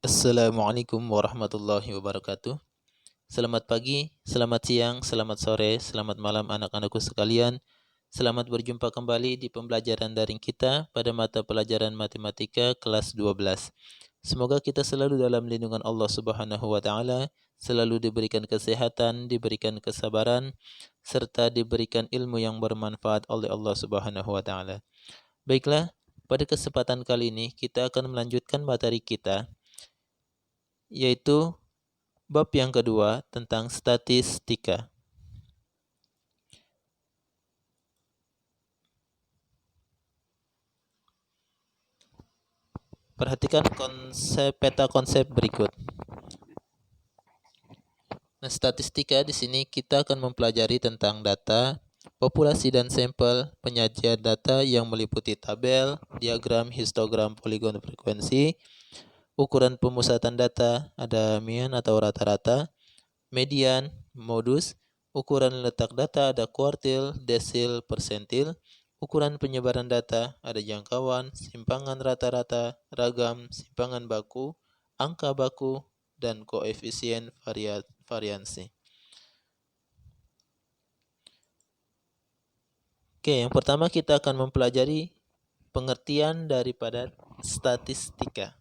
Assalamualaikum warahmatullahi wabarakatuh. Selamat pagi, selamat siang, selamat sore, selamat malam anak-anakku sekalian. Selamat berjumpa kembali di pembelajaran daring kita pada mata pelajaran matematika kelas 12. Semoga kita selalu dalam lindungan Allah Subhanahu wa taala, selalu diberikan kesehatan, diberikan kesabaran, serta diberikan ilmu yang bermanfaat oleh Allah Subhanahu wa taala. Baiklah, pada kesempatan kali ini kita akan melanjutkan materi kita, yaitu bab yang kedua tentang statistika. Perhatikan peta konsep berikut. Nah, statistika di sini kita akan mempelajari tentang data, populasi dan sampel, penyajian data yang meliputi tabel, diagram, histogram, poligon, frekuensi, ukuran pemusatan data, ada mean atau rata-rata, median, modus, ukuran letak data, ada kuartil, desil, persentil, ukuran penyebaran data, ada jangkauan, simpangan rata-rata, ragam, simpangan baku, angka baku, dan koefisien variansi. Oke, yang pertama kita akan mempelajari pengertian daripada statistika.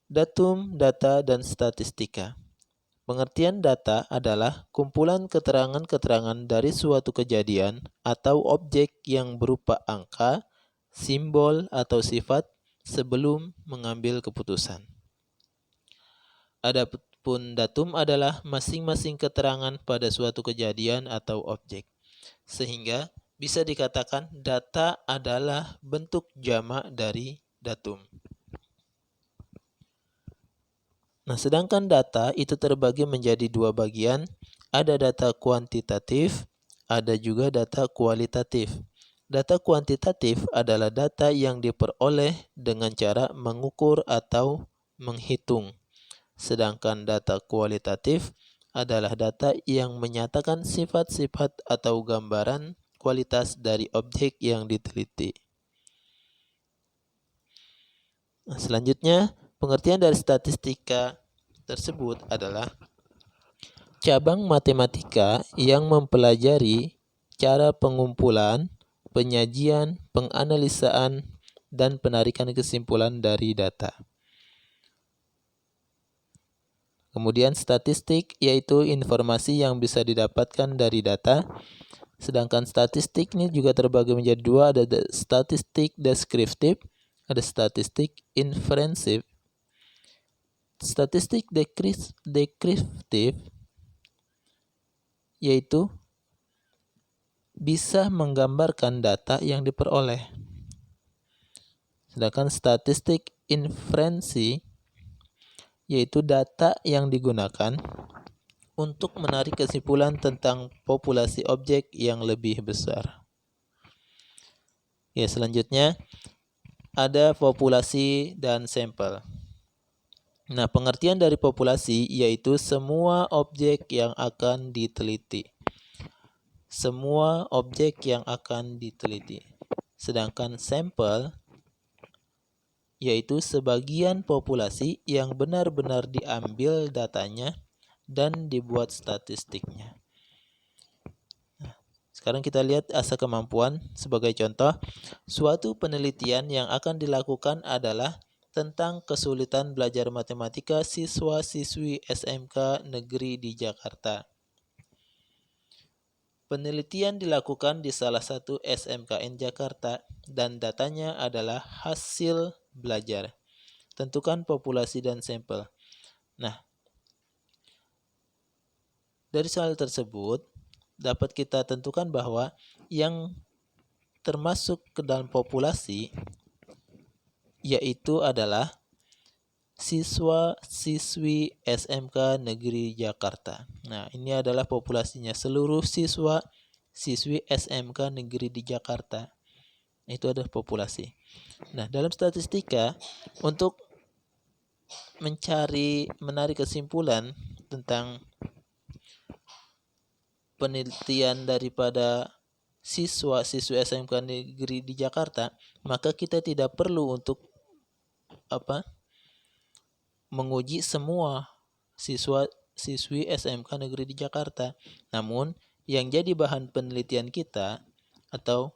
Datum, data, dan statistika. Pengertian data adalah kumpulan keterangan-keterangan dari suatu kejadian atau objek yang berupa angka, simbol, atau sifat sebelum mengambil keputusan. Adapun datum adalah masing-masing keterangan pada suatu kejadian atau objek. Sehingga bisa dikatakan data adalah bentuk jamak dari datum. Nah, sedangkan data itu terbagi menjadi dua bagian. Ada data kuantitatif, ada juga data kualitatif. Data kuantitatif adalah data yang diperoleh dengan cara mengukur atau menghitung. Sedangkan data kualitatif adalah data yang menyatakan sifat-sifat atau gambaran kualitas dari objek yang diteliti. Nah, selanjutnya, pengertian dari statistika tersebut adalah cabang matematika yang mempelajari cara pengumpulan, penyajian, penganalisaan, dan penarikan kesimpulan dari data. Kemudian statistik yaitu informasi yang bisa didapatkan dari data. Sedangkan statistik ini juga terbagi menjadi dua, ada statistik deskriptif, ada statistik inferensif. Statistik deskriptif yaitu bisa menggambarkan data yang diperoleh. Sedangkan statistik inferensi yaitu data yang digunakan untuk menarik kesimpulan tentang populasi objek yang lebih besar. Ya, selanjutnya ada populasi dan sampel. Nah, pengertian dari populasi yaitu semua objek yang akan diteliti. Semua objek yang akan diteliti. Sedangkan sampel yaitu sebagian populasi yang benar-benar diambil datanya dan dibuat statistiknya. Nah, sekarang kita lihat asa kemampuan. Sebagai contoh, suatu penelitian yang akan dilakukan adalah tentang kesulitan belajar matematika siswa-siswi SMK negeri di Jakarta. Penelitian dilakukan di salah satu SMKN Jakarta dan datanya adalah hasil belajar. Tentukan populasi dan sampel. Nah, dari soal tersebut dapat kita tentukan bahwa yang termasuk ke dalam populasi yaitu adalah siswa-siswi SMK Negeri Jakarta. Nah, ini adalah populasinya, seluruh siswa-siswi SMK Negeri di Jakarta. Itu adalah populasi. Nah, dalam statistika, untuk menarik kesimpulan tentang penelitian daripada siswa-siswi SMK Negeri di Jakarta, maka kita tidak perlu untuk menguji semua siswi SMK Negeri di Jakarta. Namun, yang jadi bahan penelitian kita atau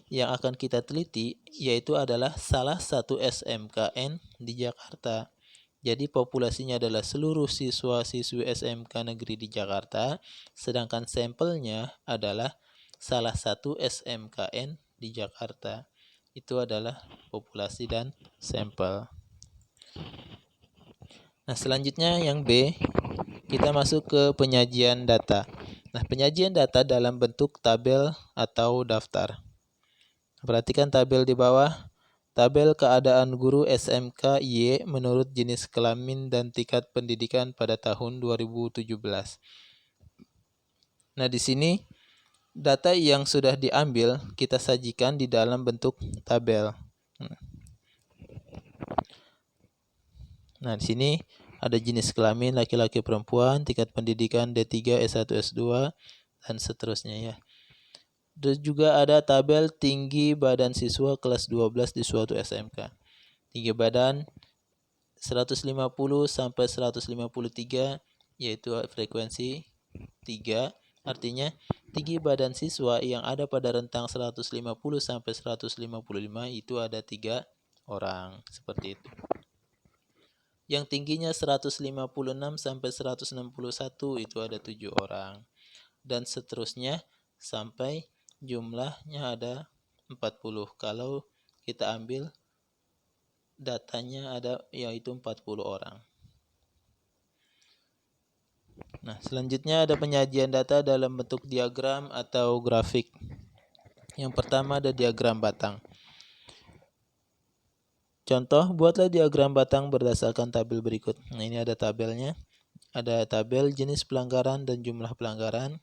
yang akan kita teliti yaitu adalah salah satu SMKN di Jakarta. Jadi populasinya adalah seluruh siswa-siswi SMK Negeri di Jakarta, sedangkan sampelnya adalah salah satu SMKN di Jakarta. Itu adalah populasi dan sampel. Nah, selanjutnya yang B, kita masuk ke penyajian data. Nah, penyajian data dalam bentuk tabel atau daftar. Perhatikan tabel di bawah. Tabel keadaan guru SMK Y menurut jenis kelamin dan tingkat pendidikan pada tahun 2017. Nah, di sini data yang sudah diambil kita sajikan di dalam bentuk tabel. Nah, di sini ada jenis kelamin laki-laki perempuan, tingkat pendidikan D3, S1, S2, dan seterusnya ya. Dan juga ada tabel tinggi badan siswa kelas 12 di suatu SMK. Tinggi badan 150 sampai 153 yaitu frekuensi 3. Artinya tinggi badan siswa yang ada pada rentang 150 sampai 155 itu ada 3 orang, seperti itu. Yang tingginya 156 sampai 161 itu ada 7 orang. Dan seterusnya sampai jumlahnya ada 40. Kalau kita ambil datanya ada yaitu 40 orang. Nah, selanjutnya ada penyajian data dalam bentuk diagram atau grafik. Yang pertama ada diagram batang. Contoh, buatlah diagram batang berdasarkan tabel berikut. Nah, ini ada tabelnya. Ada tabel jenis pelanggaran dan jumlah pelanggaran,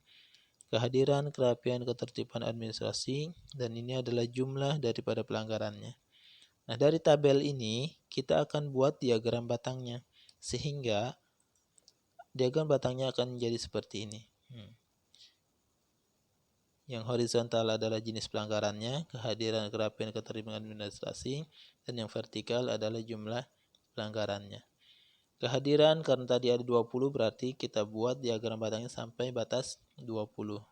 kehadiran, kerapian, ketertiban administrasi, dan ini adalah jumlah daripada pelanggarannya. Nah, dari tabel ini kita akan buat diagram batangnya, sehingga diagram batangnya akan menjadi seperti ini. Yang horizontal adalah jenis pelanggarannya, kehadiran, kerapian, ketertiban administrasi, dan yang vertikal adalah jumlah pelanggarannya. Kehadiran karena tadi ada 20 berarti kita buat diagram batangnya sampai batas 20.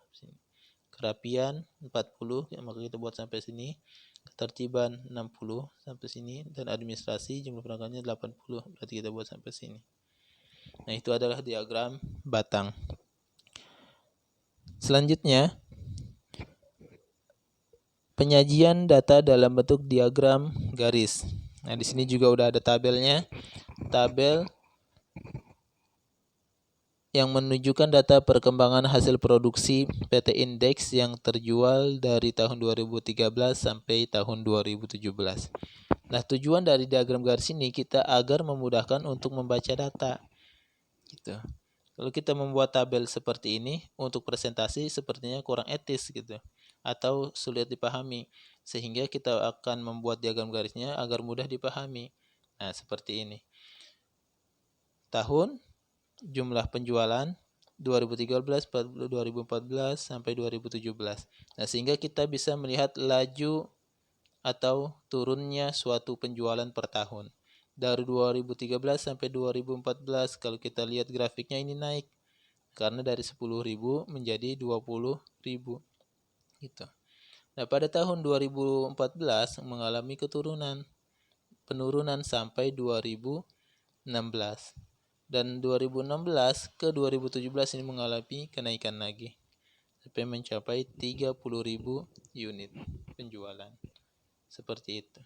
Kerapian 40 maka kita buat sampai sini. Ketertiban 60 sampai sini dan administrasi jumlah pelanggarannya 80 berarti kita buat sampai sini. Nah, itu adalah diagram batang. Selanjutnya penyajian data dalam bentuk diagram garis. Nah, di sini juga udah ada tabelnya. Tabel yang menunjukkan data perkembangan hasil produksi PT Index yang terjual dari tahun 2013 sampai tahun 2017. Nah, tujuan dari diagram garis ini kita agar memudahkan untuk membaca data. Gitu. Kalau kita membuat tabel seperti ini untuk presentasi sepertinya kurang etis gitu atau sulit dipahami, sehingga kita akan membuat diagram garisnya agar mudah dipahami. Nah, seperti ini. Tahun, jumlah penjualan 2013, 2014 sampai 2017. Nah, sehingga kita bisa melihat laju atau turunnya suatu penjualan per tahun. Dari 2013 sampai 2014 kalau kita lihat grafiknya ini naik karena dari 10.000 menjadi 20.000 gitu. Nah, pada tahun 2014 mengalami penurunan sampai 2016. Dan 2016 ke 2017 ini mengalami kenaikan lagi sampai mencapai 30.000 unit penjualan. Seperti itu.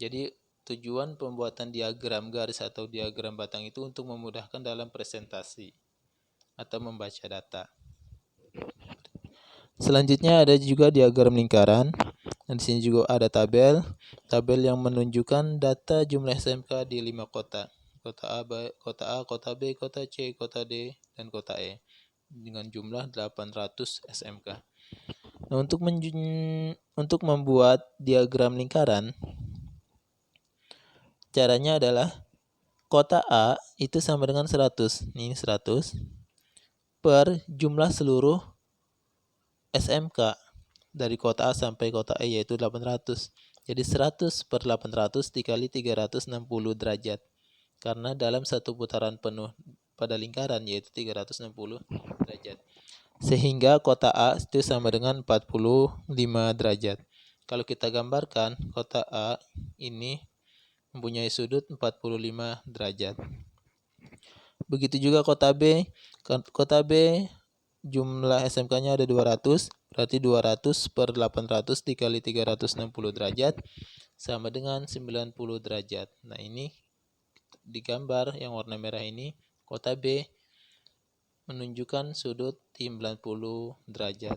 Jadi tujuan pembuatan diagram garis atau diagram batang itu untuk memudahkan dalam presentasi atau membaca data. Selanjutnya ada juga diagram lingkaran. Dan di sini juga ada tabel yang menunjukkan data jumlah SMK di 5 kota. Kota A, kota B, kota C, kota D, dan kota E dengan jumlah 800 SMK. Nah, untuk membuat diagram lingkaran, caranya adalah kota A itu sama dengan 100. Ini 100 per jumlah seluruh SMK dari kota A sampai kota E yaitu 800. Jadi 100 per 800 dikali 360 derajat. karena dalam satu putaran penuh pada lingkaran yaitu 360 derajat. Sehingga kota A itu sama dengan 45 derajat. Kalau kita gambarkan, kota A ini mempunyai sudut 45 derajat. Begitu juga kota B. Kota B jumlah SMK-nya ada 200, berarti 200 per 800 dikali 360 derajat sama dengan 90 derajat. Nah, ini digambar yang warna merah ini, kota B menunjukkan sudut 90 derajat.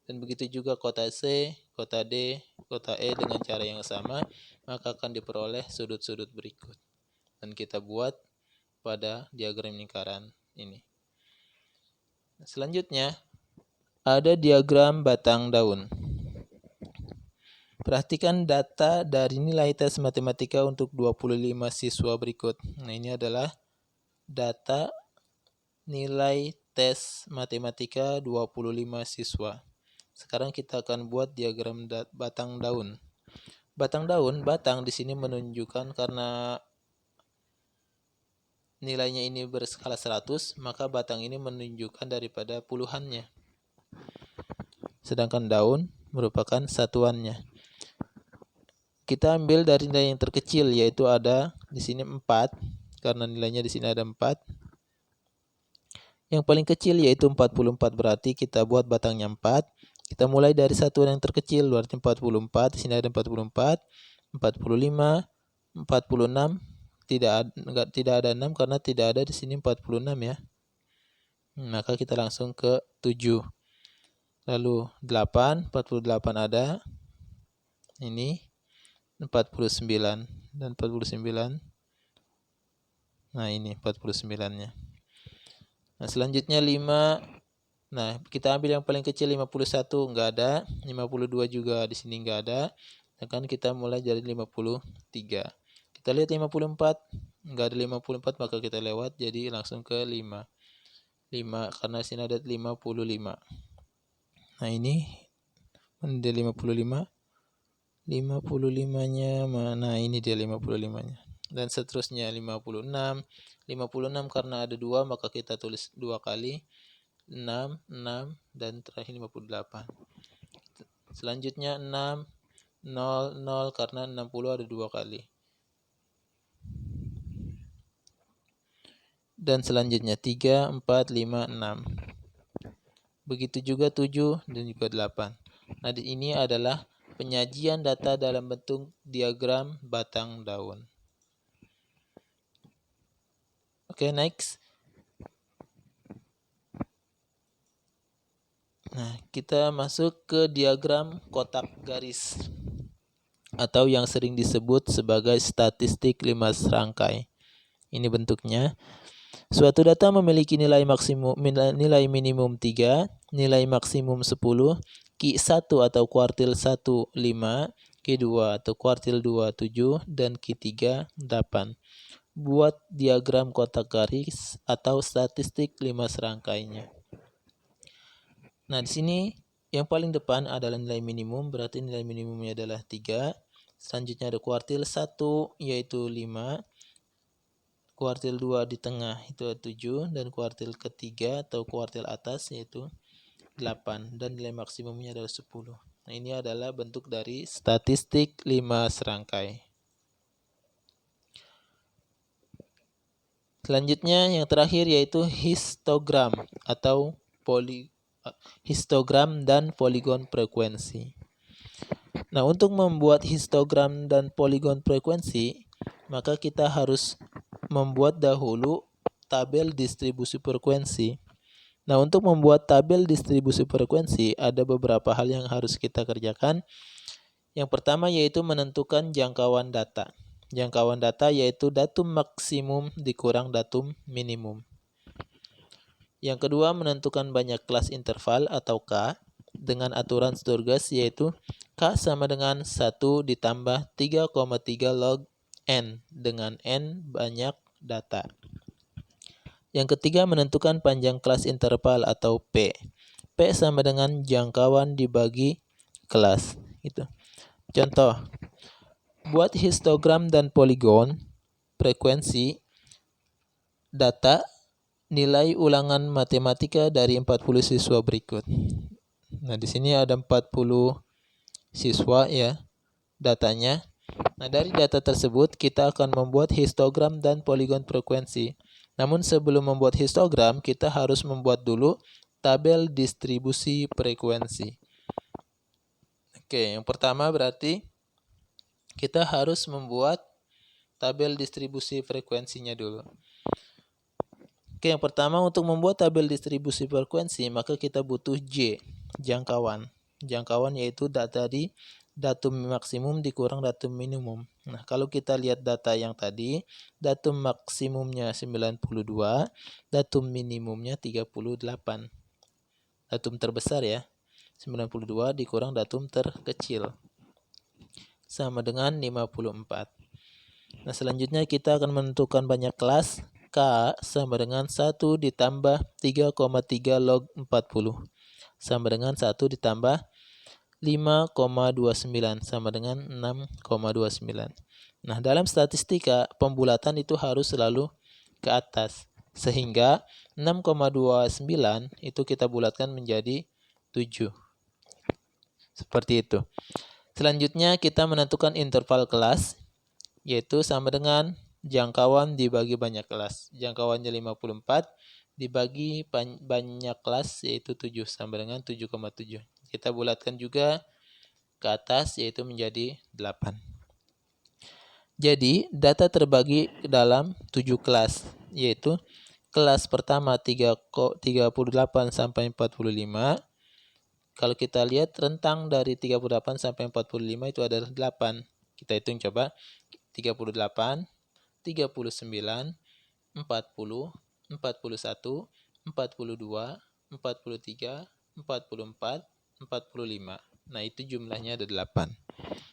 Dan begitu juga kota C, kota D, kota E dengan cara yang sama, maka akan diperoleh sudut-sudut berikut. Dan kita buat pada diagram lingkaran ini. Selanjutnya, ada diagram batang daun. Perhatikan data dari nilai tes matematika untuk 25 siswa berikut. Nah, ini adalah data nilai tes matematika 25 siswa. Sekarang kita akan buat diagram batang daun. Batang daun, batang di sini menunjukkan karena nilainya ini berskala 100, maka batang ini menunjukkan daripada puluhannya. Sedangkan daun merupakan satuannya. Kita ambil dari nilai yang terkecil, yaitu ada di sini 4, karena nilainya di sini ada 4. Yang paling kecil yaitu 44, berarti kita buat batangnya 4. Kita mulai dari satuan yang terkecil, berarti 44, di sini ada 44, 45, 46. Tidak ada 6 karena tidak ada di sini 46 ya. Maka kita langsung ke 7. Lalu 8, 48 ada. Ini 49 dan 49. Nah, ini 49-nya. Nah, selanjutnya 5. Nah, kita ambil yang paling kecil 51, enggak ada. 52 juga di sini enggak ada. Akan kita mulai dari 53. Kita lihat 54, enggak ada 54, maka kita lewat jadi langsung ke 5. 5 karena sini ada 55. Nah, ini ada 55. 55-nya mana? Ini dia 55-nya. Dan seterusnya 56. 56 karena ada 2, maka kita tulis 2 kali. 6, 6, dan terakhir 58. Selanjutnya 6, 0, 0 karena 60 ada 2 kali. Dan selanjutnya 3, 4, 5, 6. Begitu juga 7 dan juga 8. Nah, ini adalah penyajian data dalam bentuk diagram batang daun. Oke, next. Nah, kita masuk ke diagram kotak garis atau yang sering disebut sebagai statistik 5 serangkai. Ini bentuknya. Suatu data memiliki nilai minimum 3, nilai maksimum 10, Q1 atau kuartil 1 5, Q2 atau kuartil 2 7, dan Q3 8. Buat diagram kotak garis atau statistik 5 serangkainya. Nah, di sini yang paling depan adalah nilai minimum, berarti nilai minimumnya adalah 3. Selanjutnya ada kuartil 1 yaitu 5. Kuartil 2 di tengah itu 7, dan kuartil ketiga atau kuartil atas yaitu 8, dan nilai maksimumnya adalah 10. Nah, ini adalah bentuk dari statistik 5 serangkai. Selanjutnya yang terakhir yaitu histogram atau histogram dan poligon frekuensi. Nah, untuk membuat histogram dan poligon frekuensi, maka kita harus membuat dahulu tabel distribusi frekuensi. Nah, untuk membuat tabel distribusi frekuensi ada beberapa hal yang harus kita kerjakan. Yang pertama yaitu menentukan jangkauan data. Jangkauan data yaitu datum maksimum dikurang datum minimum. Yang kedua menentukan banyak kelas interval atau K dengan aturan Sturges yaitu K sama dengan 1 ditambah 3,3 log N dengan N banyak data. Yang ketiga menentukan panjang kelas interval atau P. P sama dengan jangkauan dibagi kelas. Gitu. Contoh, buat histogram dan poligon, frekuensi data nilai ulangan matematika dari 40 siswa berikut. Nah, di sini ada 40 siswa ya datanya. Nah, dari data tersebut kita akan membuat histogram dan poligon frekuensi. Namun sebelum membuat histogram, kita harus membuat dulu tabel distribusi frekuensi. Oke, yang pertama berarti kita harus membuat tabel distribusi frekuensinya dulu. Oke, yang pertama untuk membuat tabel distribusi frekuensi, maka kita butuh J, jangkauan. Jangkauan yaitu data di datum maksimum dikurang datum minimum. Nah, kalau kita lihat data yang tadi, datum maksimumnya 92, datum minimumnya 38. Datum terbesar ya, 92 dikurang datum terkecil, sama dengan 54. Nah, selanjutnya kita akan menentukan banyak kelas. K sama dengan 1 ditambah 3,3 log 40 sama dengan 1 ditambah 5,29 sama dengan 6,29. Nah, dalam statistika pembulatan itu harus selalu ke atas. Sehingga 6,29 itu kita bulatkan menjadi 7. Seperti itu. Selanjutnya kita menentukan interval kelas, yaitu sama dengan jangkauan dibagi banyak kelas. Jangkauannya 54 dibagi banyak kelas yaitu 7 sama dengan 7,7. Kita bulatkan juga ke atas yaitu menjadi 8. Jadi data terbagi dalam 7 kelas, yaitu kelas pertama 38 sampai 45. Kalau kita lihat rentang dari 38 sampai 45 itu adalah 8. Kita hitung coba. 38, 39, 40, 41, 42, 43, 44, 45. Nah, itu jumlahnya ada 8.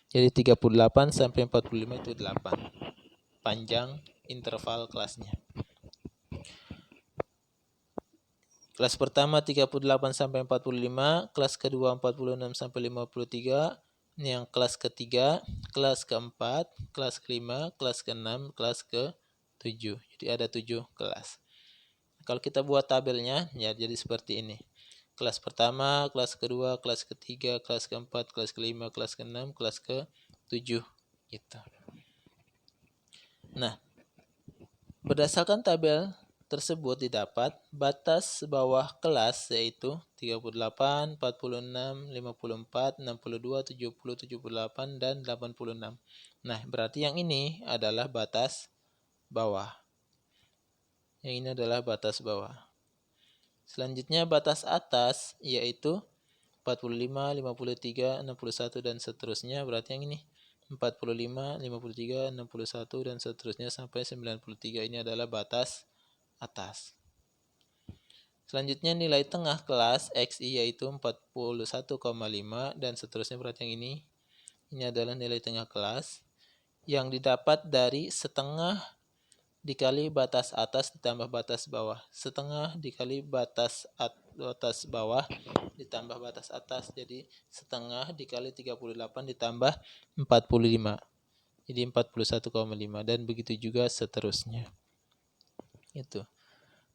Jadi 38 sampai 45 itu 8. Panjang interval kelasnya. Kelas pertama 38 sampai 45, kelas kedua 46 sampai 53, yang kelas ketiga, kelas keempat, kelas kelima, kelas keenam, kelas ke-7. Jadi ada 7 kelas. Kalau kita buat tabelnya, ya jadi seperti ini. Kelas pertama, kelas kedua, kelas ketiga, kelas keempat, kelas kelima, kelas keenam, kelas ke-7. Gitu. Nah, berdasarkan tabel tersebut didapat batas bawah kelas yaitu 38, 46, 54, 62, 70, 78, dan 86. Nah, berarti yang ini adalah batas bawah. Yang ini adalah batas bawah. Selanjutnya batas atas yaitu 45, 53, 61, dan seterusnya. Berarti yang ini 45, 53, 61, dan seterusnya sampai 93. Ini adalah batas atas. Selanjutnya nilai tengah kelas XI yaitu 41,5 dan seterusnya. Berarti yang ini adalah nilai tengah kelas yang didapat dari setengah dikali batas atas ditambah batas bawah. Setengah dikali batas bawah ditambah batas atas. Jadi setengah dikali 38 ditambah 45. Jadi 41,5 dan begitu juga seterusnya. Itu.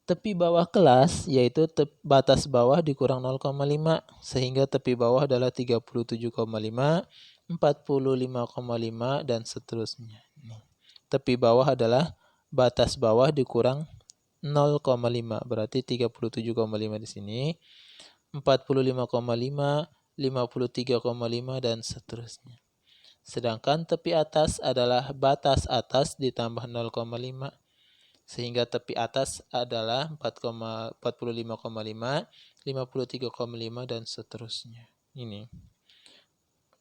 Tepi bawah kelas yaitu batas bawah dikurang 0,5 sehingga tepi bawah adalah 37,5, 45,5 dan seterusnya. Tepi bawah adalah batas bawah dikurang 0,5 berarti 37,5 di sini, 45,5, 53,5 dan seterusnya. Sedangkan tepi atas adalah batas atas ditambah 0,5 sehingga tepi atas adalah 45,5, 53,5 dan seterusnya. Ini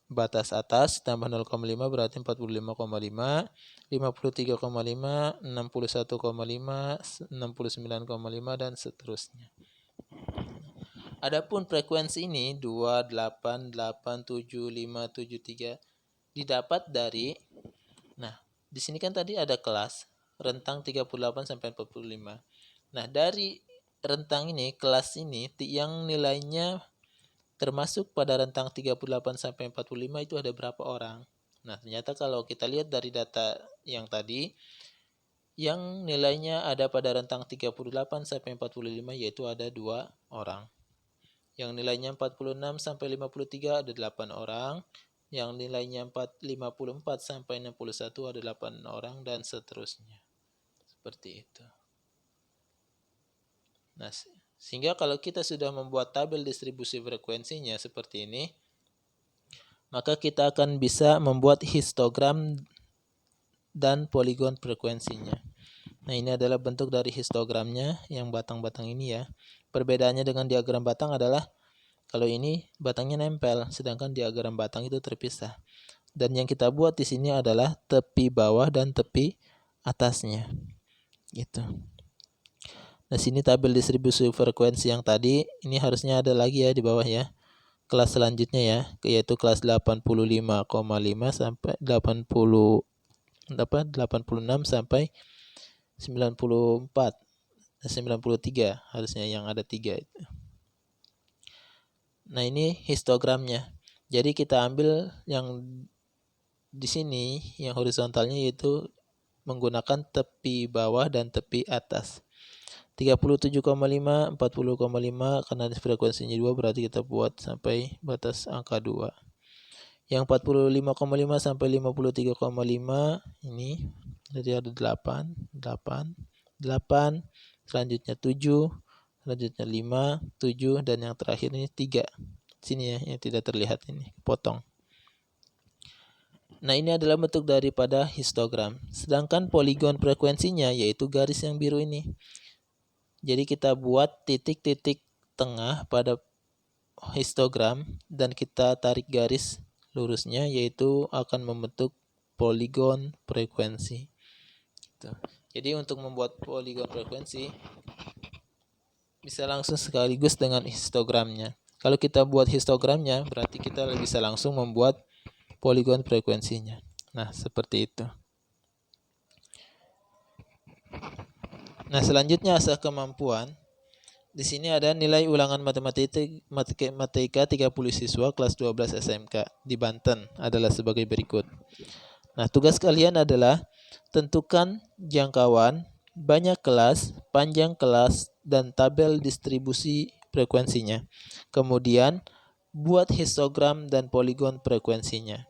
batas atas tambah 0,5 berarti 45,5, 53,5, 61,5, 69,5 dan seterusnya. Adapun frekuensi ini 2, 8, 8, 7, 5, 7, 3 didapat dari, nah di sini kan tadi ada kelas rentang 38 sampai 45. Nah, dari rentang ini, kelas ini yang nilainya termasuk pada rentang 38 sampai 45 itu ada berapa orang? Nah, ternyata kalau kita lihat dari data yang tadi, yang nilainya ada pada rentang 38 sampai 45, yaitu ada 2 orang. Yang nilainya 46 sampai 53 ada 8 orang. Yang nilainya 54 sampai 61 ada 8 orang, dan seterusnya. Seperti itu. Nah, sehingga kalau kita sudah membuat tabel distribusi frekuensinya seperti ini, maka kita akan bisa membuat histogram dan poligon frekuensinya. Nah, ini adalah bentuk dari histogramnya yang batang-batang ini ya. Perbedaannya dengan diagram batang adalah kalau ini batangnya nempel, sedangkan diagram batang itu terpisah. Dan yang kita buat di sini adalah tepi bawah dan tepi atasnya. Gitu. Nah, sini tabel distribusi frekuensi yang tadi, ini harusnya ada lagi ya di bawah ya. Kelas selanjutnya ya, yaitu kelas 85,5 sampai 86 sampai 94, 93 harusnya yang ada 3 itu. Nah, ini histogramnya. Jadi kita ambil yang di sini yang horizontalnya, yaitu menggunakan tepi bawah dan tepi atas. 37,5, 40,5 karena frekuensinya 2 berarti kita buat sampai batas angka 2. Yang 45,5 sampai 53,5 ini jadi ada 8, selanjutnya 7, selanjutnya 5, 7, dan yang terakhir ini 3. Sini ya, yang tidak terlihat ini, potong. Nah, ini adalah bentuk daripada histogram. Sedangkan poligon frekuensinya yaitu garis yang biru ini. Jadi kita buat titik-titik tengah pada histogram dan kita tarik garis lurusnya, yaitu akan membentuk poligon frekuensi. Jadi untuk membuat poligon frekuensi bisa langsung sekaligus dengan histogramnya. Kalau kita buat histogramnya, berarti kita bisa langsung membuat poligon frekuensinya. Nah, seperti itu. Nah, selanjutnya asal kemampuan. Di sini ada nilai ulangan matematika 30 siswa kelas 12 SMK di Banten adalah sebagai berikut. Nah, tugas kalian adalah tentukan jangkauan, banyak kelas, panjang kelas, dan tabel distribusi frekuensinya. Kemudian, buat histogram dan poligon frekuensinya.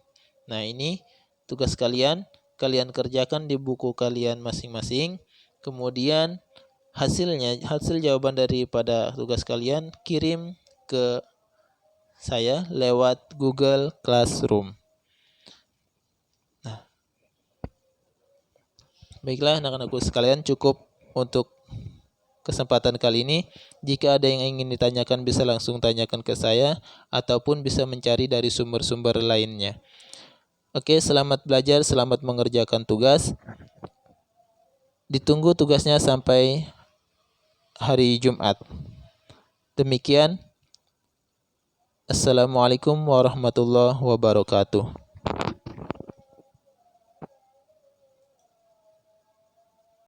Nah, ini tugas kalian kerjakan di buku kalian masing-masing. Kemudian hasil jawaban daripada tugas kalian kirim ke saya lewat Google Classroom. Nah, baiklah anak-anakku sekalian, cukup untuk kesempatan kali ini. Jika ada yang ingin ditanyakan bisa langsung tanyakan ke saya ataupun bisa mencari dari sumber-sumber lainnya. Oke, selamat belajar, selamat mengerjakan tugas. Ditunggu tugasnya sampai hari Jumat. Demikian. Assalamualaikum warahmatullahi wabarakatuh.